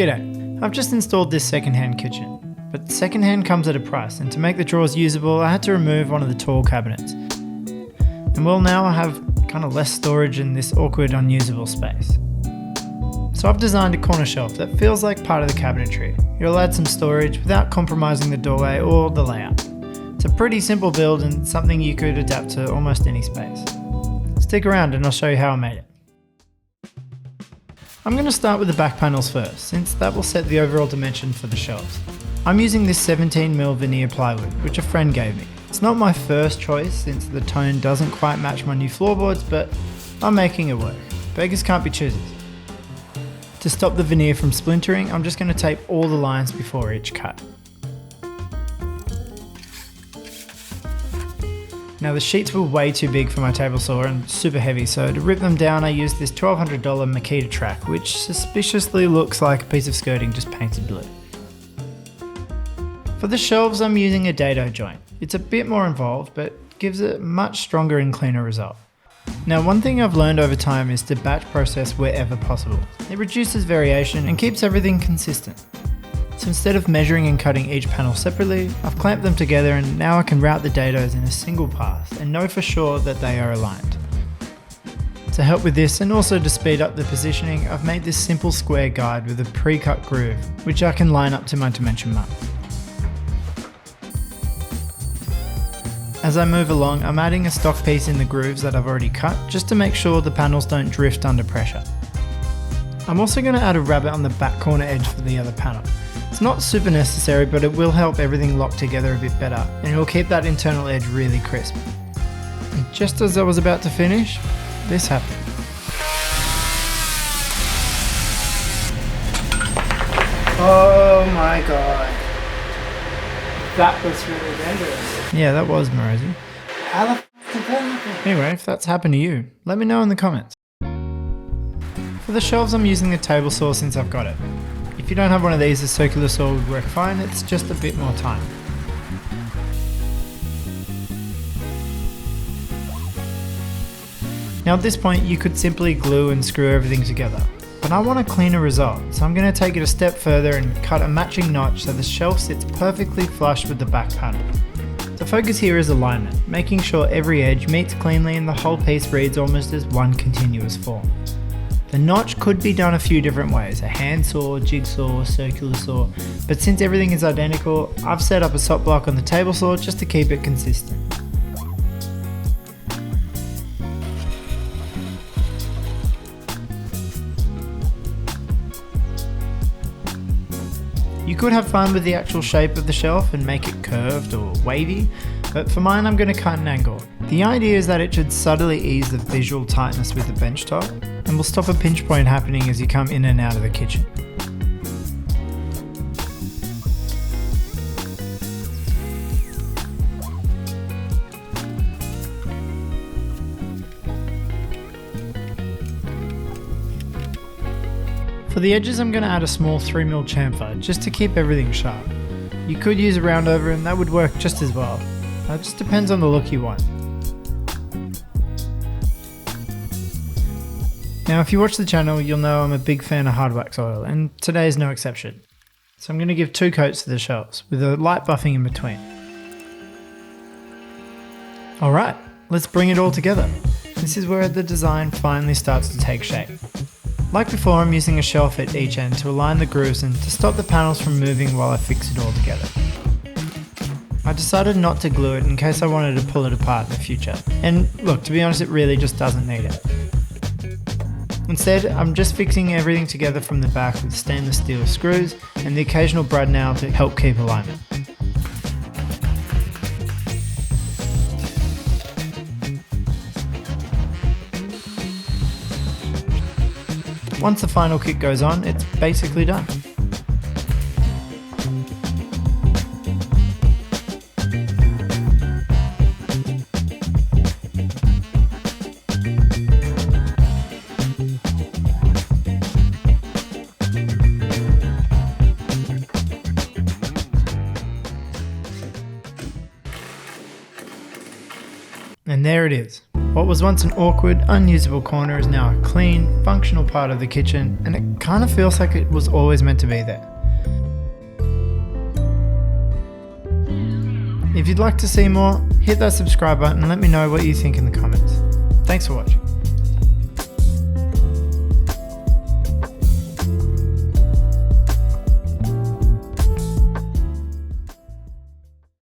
G'day, I've just installed this second-hand kitchen, but second-hand comes at a price, and to make the drawers usable I had to remove one of the tall cabinets. And well, now I have kind of less storage in this awkward unusable space. So I've designed a corner shelf that feels like part of the cabinetry. You'll add some storage without compromising the doorway or the layout. It's a pretty simple build and something you could adapt to almost any space. Stick around and I'll show you how I made it. I'm going to start with the back panels first, since that will set the overall dimension for the shelves. I'm using this 17mm veneer plywood, which a friend gave me. It's not my first choice since the tone doesn't quite match my new floorboards, but I'm making it work. Beggars can't be choosers. To stop the veneer from splintering, I'm just going to tape all the lines before each cut. Now the sheets were way too big for my table saw and super heavy, so to rip them down I used this $1,200 Makita track, which suspiciously looks like a piece of skirting just painted blue. For the shelves I'm using a dado joint. It's a bit more involved, but gives a much stronger and cleaner result. Now one thing I've learned over time is to batch process wherever possible. It reduces variation and keeps everything consistent. So instead of measuring and cutting each panel separately, I've clamped them together and now I can route the dados in a single pass and know for sure that they are aligned. To help with this and also to speed up the positioning, I've made this simple square guide with a pre-cut groove, which I can line up to my dimension mark. As I move along, I'm adding a stock piece in the grooves that I've already cut, just to make sure the panels don't drift under pressure. I'm also going to add a rabbet on the back corner edge for the other panel. It's not super necessary, but it will help everything lock together a bit better, and it will keep that internal edge really crisp. And just as I was about to finish, this happened. Oh my god. That was really dangerous. Yeah, that was, Morosi. How the f*** did that happen? Anyway, if that's happened to you, let me know in the comments. For the shelves I'm using a table saw since I've got it. If you don't have one of these, a circular saw would work fine, it's just a bit more time. Now at this point you could simply glue and screw everything together, but I want a cleaner result, so I'm going to take it a step further and cut a matching notch so the shelf sits perfectly flush with the back panel. The focus here is alignment, making sure every edge meets cleanly and the whole piece reads almost as one continuous form. The notch could be done a few different ways, a handsaw, jigsaw, circular saw, but since everything is identical, I've set up a sock block on the table saw just to keep it consistent. You could have fun with the actual shape of the shelf and make it curved or wavy, but for mine I'm going to cut an angle. The idea is that it should subtly ease the visual tightness with the bench top, and will stop a pinch point happening as you come in and out of the kitchen. For the edges I'm going to add a small 3mm chamfer just to keep everything sharp. You could use a round over and that would work just as well. It just depends on the look you want. Now if you watch the channel you'll know I'm a big fan of hard wax oil, and today is no exception. So I'm going to give 2 coats to the shelves with a light buffing in between. Alright, let's bring it all together. This is where the design finally starts to take shape. Like before, I'm using a shelf at each end to align the grooves and to stop the panels from moving while I fix it all together. I decided not to glue it in case I wanted to pull it apart in the future, and look, to be honest, it really just doesn't need it. Instead, I'm just fixing everything together from the back with stainless steel screws and the occasional brad nail to help keep alignment. Once the final kit goes on, it's basically done. And there it is. What was once an awkward, unusable corner is now a clean, functional part of the kitchen, and it kind of feels like it was always meant to be there. If you'd like to see more, hit that subscribe button and let me know what you think in the comments. Thanks for watching.